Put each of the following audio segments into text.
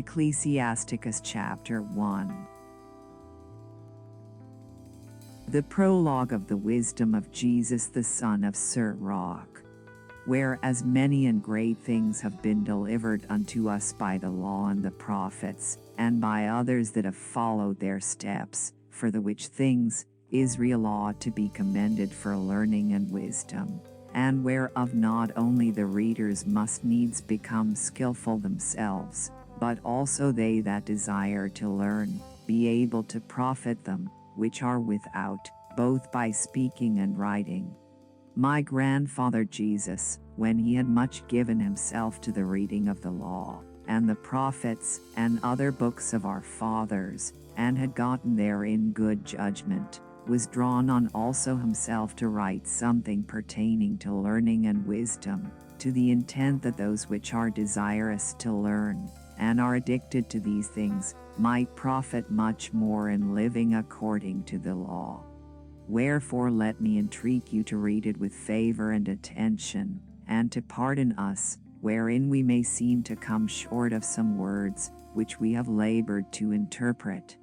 Ecclesiasticus chapter 1. The prologue of the wisdom of Jesus the son of Sirach. Whereas many and great things have been delivered unto us by the law and the prophets, and by others that have followed their steps, for the which things Israel ought to be commended for learning and wisdom, and whereof not only the readers must needs become skillful themselves, but also they that desire to learn, be able to profit them, which are without, both by speaking and writing. My grandfather Jesus, when he had much given himself to the reading of the law, and the prophets, and other books of our fathers, and had gotten therein good judgment, was drawn on also himself to write something pertaining to learning and wisdom, to the intent that those which are desirous to learn, and are addicted to these things, might profit much more in living according to the law. Wherefore let me entreat you to read it with favor and attention, and to pardon us, wherein we may seem to come short of some words, which we have labored to interpret.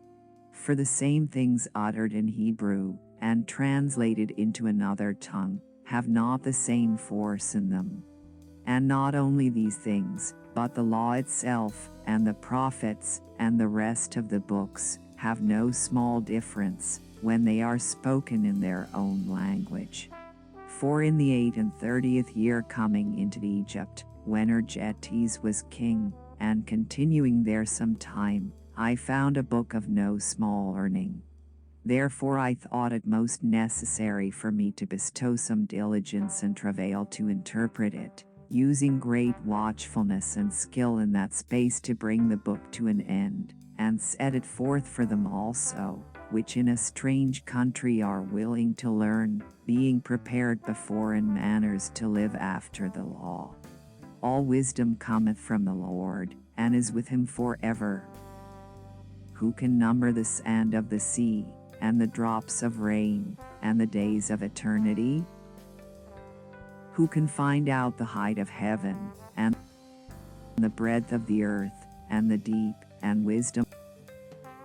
For the same things uttered in Hebrew, and translated into another tongue, have not the same force in them. And not only these things, but the law itself, and the prophets, and the rest of the books, have no small difference, when they are spoken in their own language. For in the 38th year coming into Egypt, when Ergetes was king, and continuing there some time, I found a book of no small learning. Therefore I thought it most necessary for me to bestow some diligence and travail to interpret it, using great watchfulness and skill in that space to bring the book to an end, and set it forth for them also, which in a strange country are willing to learn, being prepared before in manners to live after the law. All wisdom cometh from the Lord, and is with him forever. Who can number the sand of the sea, and the drops of rain, and the days of eternity? Who can find out the height of heaven, and the breadth of the earth, and the deep, and wisdom?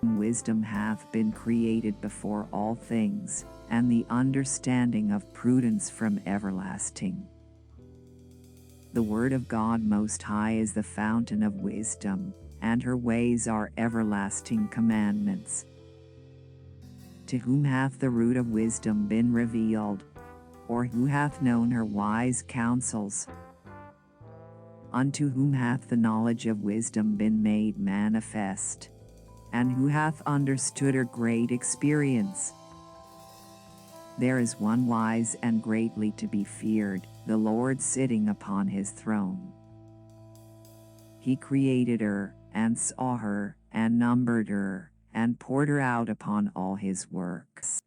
Wisdom hath been created before all things, and the understanding of prudence from everlasting. The word of God Most High is the fountain of wisdom, and her ways are everlasting commandments. To whom hath the root of wisdom been revealed? Or who hath known her wise counsels? Unto whom hath the knowledge of wisdom been made manifest? And who hath understood her great experience? There is one wise and greatly to be feared, the Lord sitting upon his throne. He created her, and saw her, and numbered her, and poured her out upon all his works.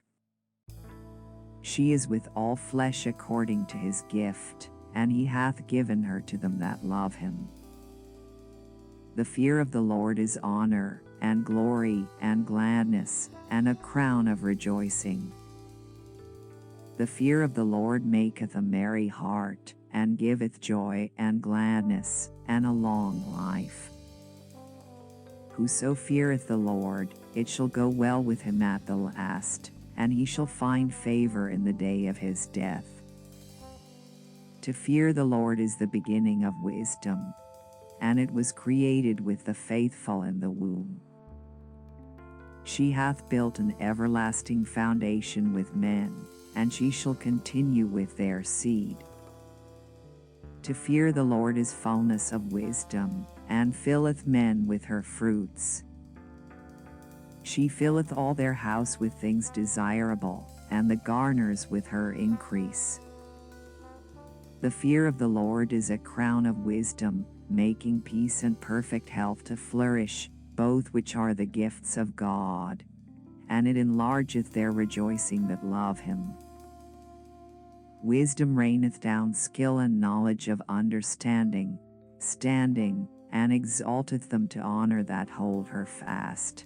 She is with all flesh according to his gift, and he hath given her to them that love him. The fear of the Lord is honor, and glory, and gladness, and a crown of rejoicing. The fear of the Lord maketh a merry heart, and giveth joy and gladness, and a long life. Whoso feareth the Lord, it shall go well with him at the last, and he shall find favor in the day of his death. To fear the Lord is the beginning of wisdom, and it was created with the faithful in the womb. She hath built an everlasting foundation with men, and she shall continue with their seed. To fear the Lord is fullness of wisdom, and filleth men with her fruits. She filleth all their house with things desirable, and the garners with her increase. The fear of the Lord is a crown of wisdom, making peace and perfect health to flourish, both which are the gifts of God, and it enlargeth their rejoicing that love him. Wisdom raineth down skill and knowledge of understanding, standing, and exalteth them to honor that hold her fast.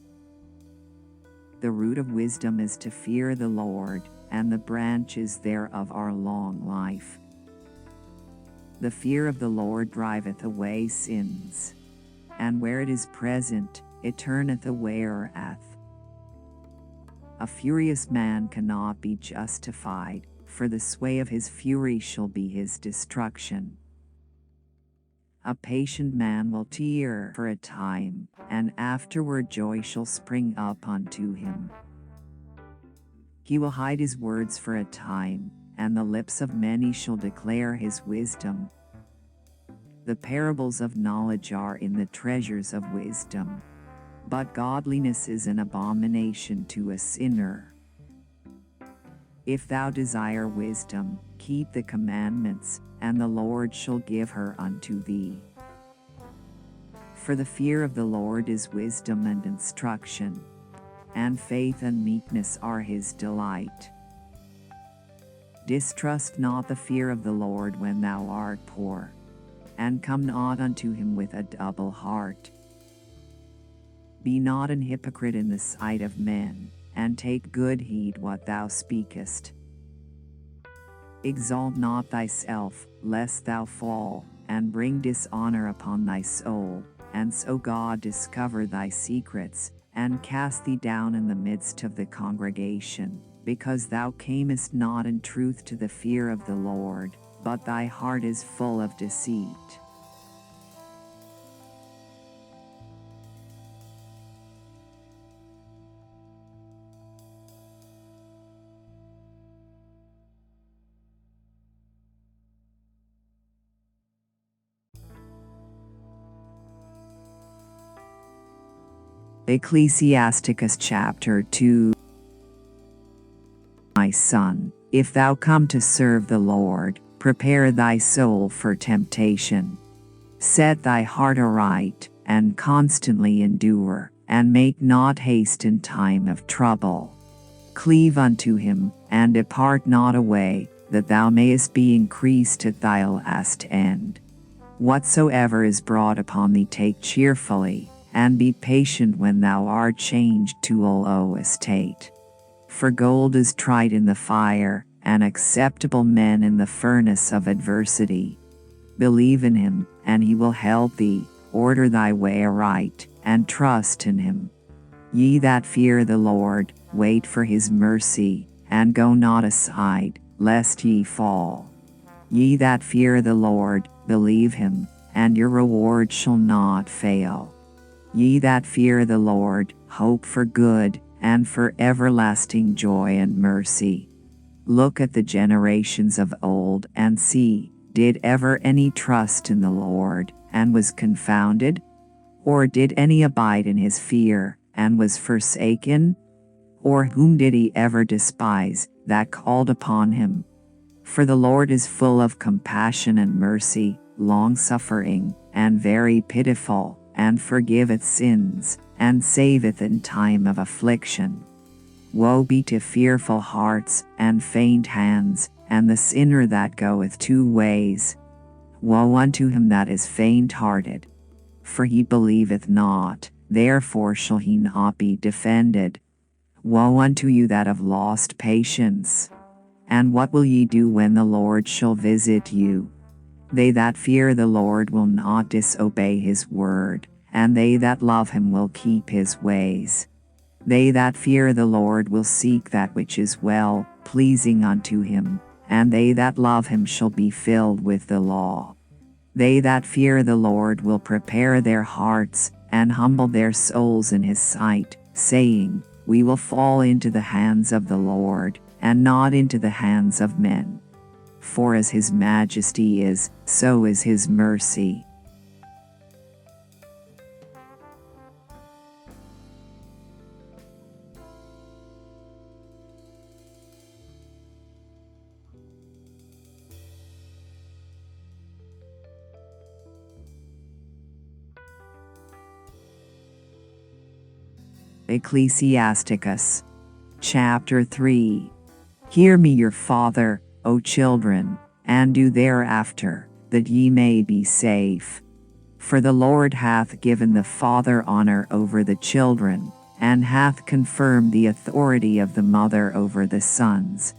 The root of wisdom is to fear the Lord, and the branches thereof are long life. The fear of the Lord driveth away sins, and where it is present, it turneth away or wrath. A furious man cannot be justified, for the sway of his fury shall be his destruction. A patient man will tear for a time, and afterward joy shall spring up unto him. He will hide his words for a time, and the lips of many shall declare his wisdom. The parables of knowledge are in the treasures of wisdom, but godliness is an abomination to a sinner. If thou desire wisdom, keep the commandments, and the Lord shall give her unto thee. For the fear of the Lord is wisdom and instruction, and faith and meekness are his delight. Distrust not the fear of the Lord when thou art poor, and come not unto him with a double heart. Be not an hypocrite in the sight of men, and take good heed what thou speakest. Exalt not thyself, lest thou fall, and bring dishonor upon thy soul, and so God discover thy secrets, and cast thee down in the midst of the congregation, because thou camest not in truth to the fear of the Lord, but thy heart is full of deceit. Ecclesiasticus chapter 2. My son, if thou come to serve the Lord, prepare thy soul for temptation. Set thy heart aright, and constantly endure, and make not haste in time of trouble. Cleave unto him, and depart not away, that thou mayest be increased at thy last end. Whatsoever is brought upon thee take cheerfully, and be patient when thou art changed to a low estate. For gold is tried in the fire, and acceptable men in the furnace of adversity. Believe in him, and he will help thee. Order thy way aright, and trust in him. Ye that fear the Lord, wait for his mercy, and go not aside, lest ye fall. Ye that fear the Lord, believe him, and your reward shall not fail. Ye that fear the Lord, hope for good, and for everlasting joy and mercy. Look at the generations of old, and see, did ever any trust in the Lord, and was confounded? Or did any abide in his fear, and was forsaken? Or whom did he ever despise, that called upon him? For the Lord is full of compassion and mercy, long-suffering, and very pitiful, and forgiveth sins, and saveth in time of affliction. Woe be to fearful hearts, and faint hands, and the sinner that goeth two ways. Woe unto him that is faint-hearted! For he believeth not, therefore shall he not be defended. Woe unto you that have lost patience! And what will ye do when the Lord shall visit you? They that fear the Lord will not disobey his word, and they that love him will keep his ways. They that fear the Lord will seek that which is well, pleasing unto him, and they that love him shall be filled with the law. They that fear the Lord will prepare their hearts, and humble their souls in his sight, saying, We will fall into the hands of the Lord, and not into the hands of men. For as his majesty is, so is his mercy. Ecclesiasticus chapter 3. Hear me, your father, O children, and do thereafter, that ye may be safe. For the Lord hath given the father honor over the children, and hath confirmed the authority of the mother over the sons.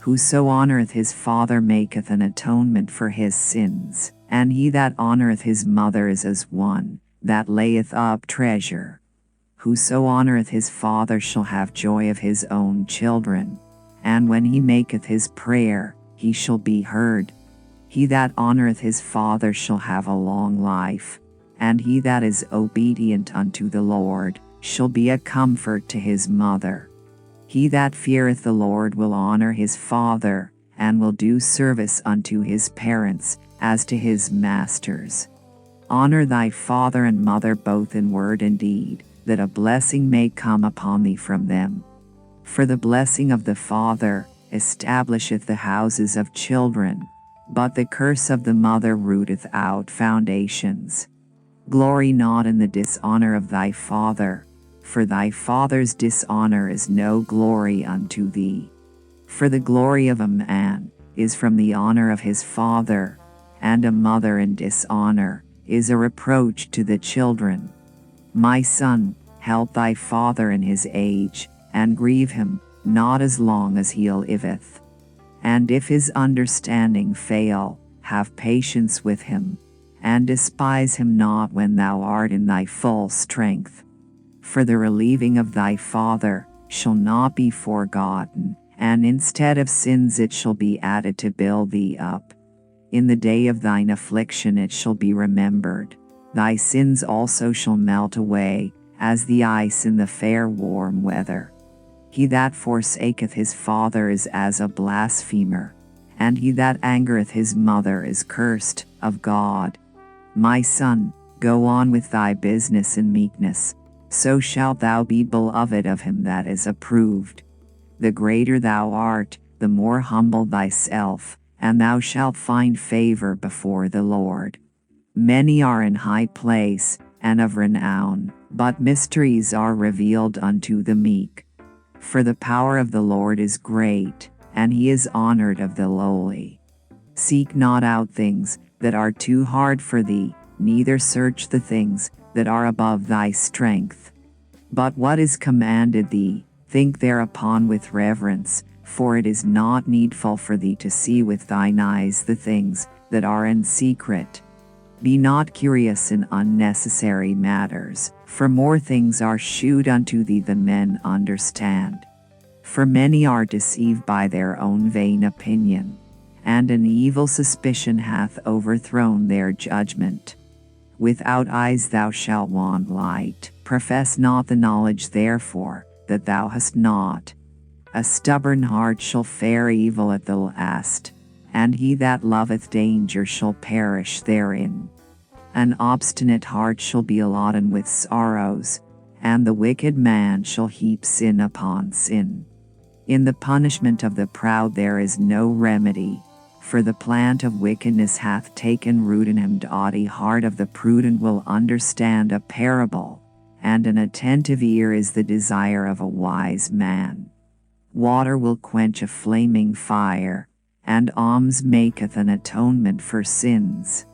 Whoso honoreth his father maketh an atonement for his sins, and he that honoreth his mother is as one, that layeth up treasure. Whoso honoureth his father shall have joy of his own children, and when he maketh his prayer, he shall be heard. He that honoureth his father shall have a long life, and he that is obedient unto the Lord shall be a comfort to his mother. He that feareth the Lord will honour his father, and will do service unto his parents, as to his masters. Honour thy father and mother both in word and deed, that a blessing may come upon thee from them. For the blessing of the father establisheth the houses of children, but the curse of the mother rooteth out foundations. Glory not in the dishonour of thy father, for thy father's dishonour is no glory unto thee. For the glory of a man is from the honour of his father, and a mother in dishonour is a reproach to the children. My son, help thy father in his age, and grieve him not as long as he liveth. And if his understanding fail, have patience with him, and despise him not when thou art in thy full strength. For the relieving of thy father shall not be forgotten, and instead of sins it shall be added to build thee up. In the day of thine affliction it shall be remembered. Thy sins also shall melt away, as the ice in the fair warm weather. He that forsaketh his father is as a blasphemer, and he that angereth his mother is cursed of God. My son, go on with thy business in meekness, so shalt thou be beloved of him that is approved. The greater thou art, the more humble thyself, and thou shalt find favor before the Lord. Many are in high place, and of renown, but mysteries are revealed unto the meek. For the power of the Lord is great, and he is honored of the lowly. Seek not out things that are too hard for thee, neither search the things that are above thy strength. But what is commanded thee, think thereupon with reverence, for it is not needful for thee to see with thine eyes the things that are in secret. Be not curious in unnecessary matters, for more things are shewed unto thee than men understand. For many are deceived by their own vain opinion, and an evil suspicion hath overthrown their judgment. Without eyes thou shalt want light, profess not the knowledge therefore that thou hast not. A stubborn heart shall fare evil at the last, and he that loveth danger shall perish therein. An obstinate heart shall be allotted with sorrows, and the wicked man shall heap sin upon sin. In the punishment of the proud there is no remedy, for the plant of wickedness hath taken root in him. The heart of the prudent will understand a parable, and an attentive ear is the desire of a wise man. Water will quench a flaming fire, and alms maketh an atonement for sins.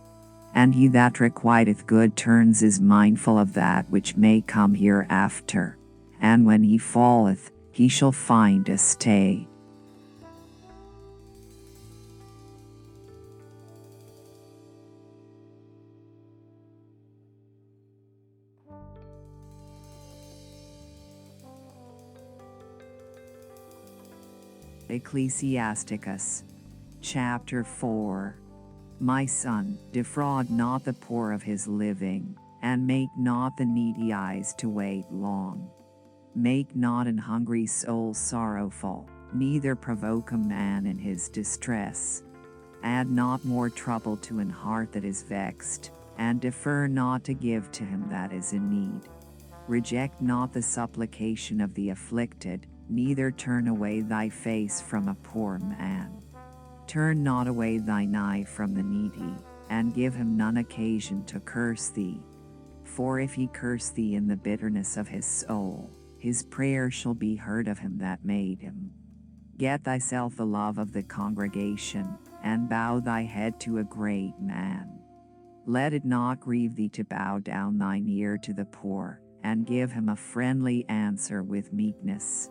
And he that requiteth good turns is mindful of that which may come hereafter, and when he falleth, he shall find a stay. Ecclesiasticus, chapter 4. My son, defraud not the poor of his living, and make not the needy eyes to wait long. Make not an hungry soul sorrowful, neither provoke a man in his distress. Add not more trouble to an heart that is vexed, and defer not to give to him that is in need. Reject not the supplication of the afflicted, neither turn away thy face from a poor man. Turn not away thine eye from the needy, and give him none occasion to curse thee. For if he curse thee in the bitterness of his soul, his prayer shall be heard of him that made him. Get thyself the love of the congregation, and bow thy head to a great man. Let it not grieve thee to bow down thine ear to the poor, and give him a friendly answer with meekness.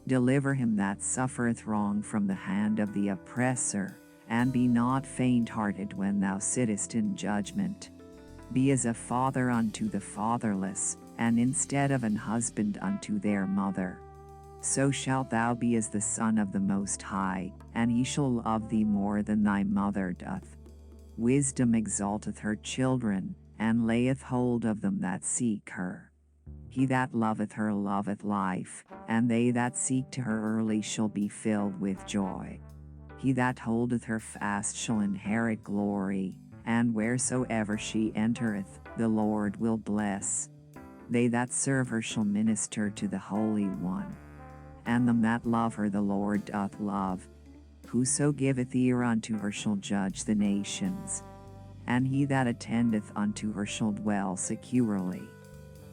Deliver him that suffereth wrong from the hand of the oppressor, and be not faint-hearted when thou sittest in judgment. Be as a father unto the fatherless, and instead of an husband unto their mother. So shalt thou be as the Son of the Most High, and he shall love thee more than thy mother doth. Wisdom exalteth her children, and layeth hold of them that seek her. He that loveth her loveth life, and they that seek to her early shall be filled with joy. He that holdeth her fast shall inherit glory, and wheresoever she entereth, the Lord will bless. They that serve her shall minister to the Holy One. And them that love her the Lord doth love. Whoso giveth ear unto her shall judge the nations. And he that attendeth unto her shall dwell securely.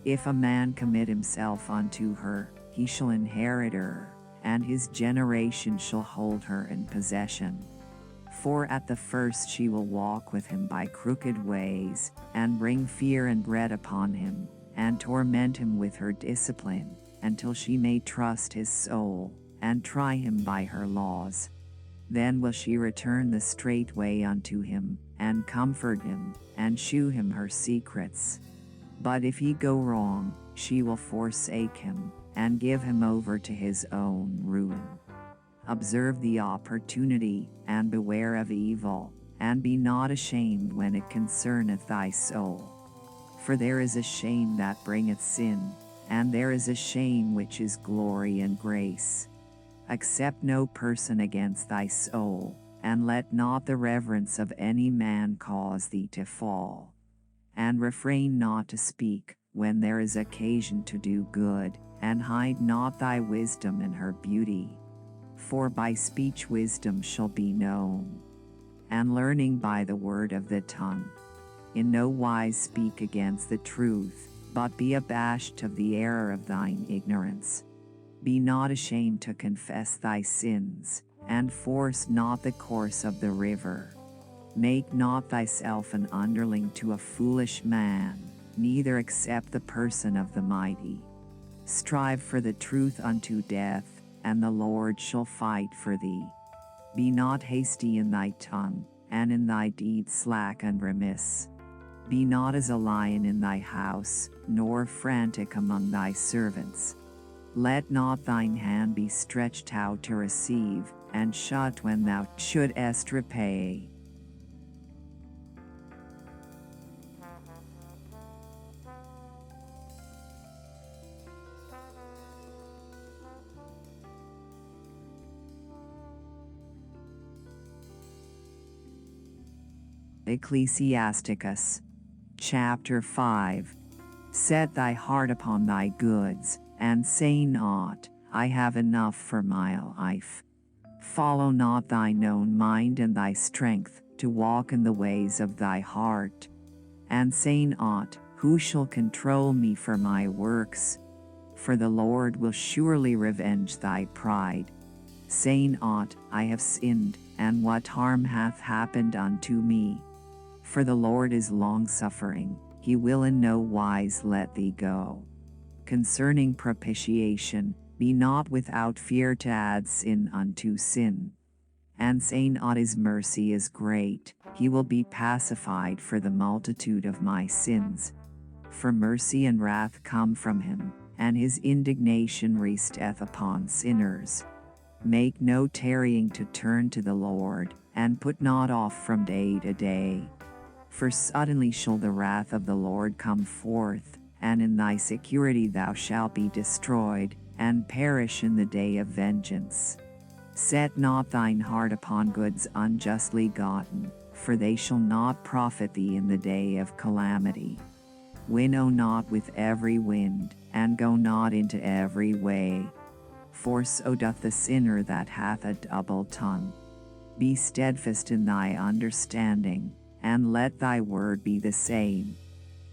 If a man commit himself unto her, he shall inherit her, and his generation shall hold her in possession. For at the first she will walk with him by crooked ways, and bring fear and dread upon him, and torment him with her discipline, until she may trust his soul, and try him by her laws. Then will she return the straight way unto him, and comfort him, and shew him her secrets. But if he go wrong, she will forsake him, and give him over to his own ruin. Observe the opportunity, and beware of evil, and be not ashamed when it concerneth thy soul. For there is a shame that bringeth sin, and there is a shame which is glory and grace. Accept no person against thy soul, and let not the reverence of any man cause thee to fall. And refrain not to speak, when there is occasion to do good, and hide not thy wisdom in her beauty. For by speech wisdom shall be known, and learning by the word of the tongue. In no wise speak against the truth, but be abashed of the error of thine ignorance. Be not ashamed to confess thy sins, and force not the course of the river. Make not thyself an underling to a foolish man, neither accept the person of the mighty. Strive for the truth unto death, and the Lord shall fight for thee. Be not hasty in thy tongue, and in thy deeds slack and remiss. Be not as a lion in thy house, nor frantic among thy servants. Let not thine hand be stretched out to receive, and shut when thou shouldest repay. Ecclesiasticus. Chapter 5. Set thy heart upon thy goods, and say not, I have enough for my life. Follow not thine own mind and thy strength, to walk in the ways of thy heart. And say not, who shall control me for my works? For the Lord will surely revenge thy pride. Say not, I have sinned, and what harm hath happened unto me? For the Lord is long-suffering, he will in no wise let thee go. Concerning propitiation, be not without fear to add sin unto sin. And say not his mercy is great, he will be pacified for the multitude of my sins. For mercy and wrath come from him, and his indignation resteth upon sinners. Make no tarrying to turn to the Lord, and put not off from day to day. For suddenly shall the wrath of the Lord come forth, and in thy security thou shalt be destroyed, and perish in the day of vengeance. Set not thine heart upon goods unjustly gotten, for they shall not profit thee in the day of calamity. Winnow not with every wind, and go not into every way. For so doth the sinner that hath a double tongue. Be steadfast in thy understanding, and let thy word be the same.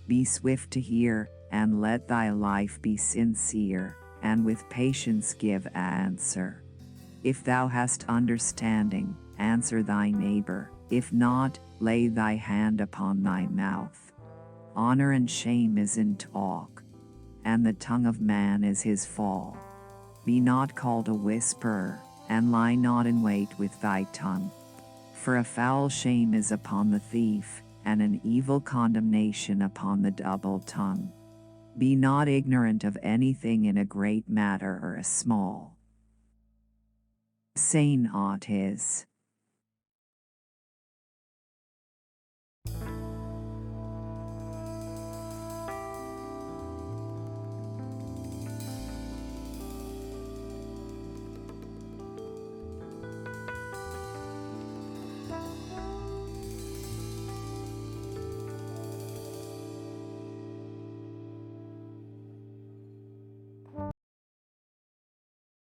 Be swift to hear, and let thy life be sincere, and with patience give answer. If thou hast understanding, answer thy neighbor, if not, lay thy hand upon thy mouth. Honor and shame is in talk, and the tongue of man is his fall. Be not called a whisperer, and lie not in wait with thy tongue. For a foul shame is upon the thief, and an evil condemnation upon the double tongue. Be not ignorant of anything in a great matter or a small. Say naught is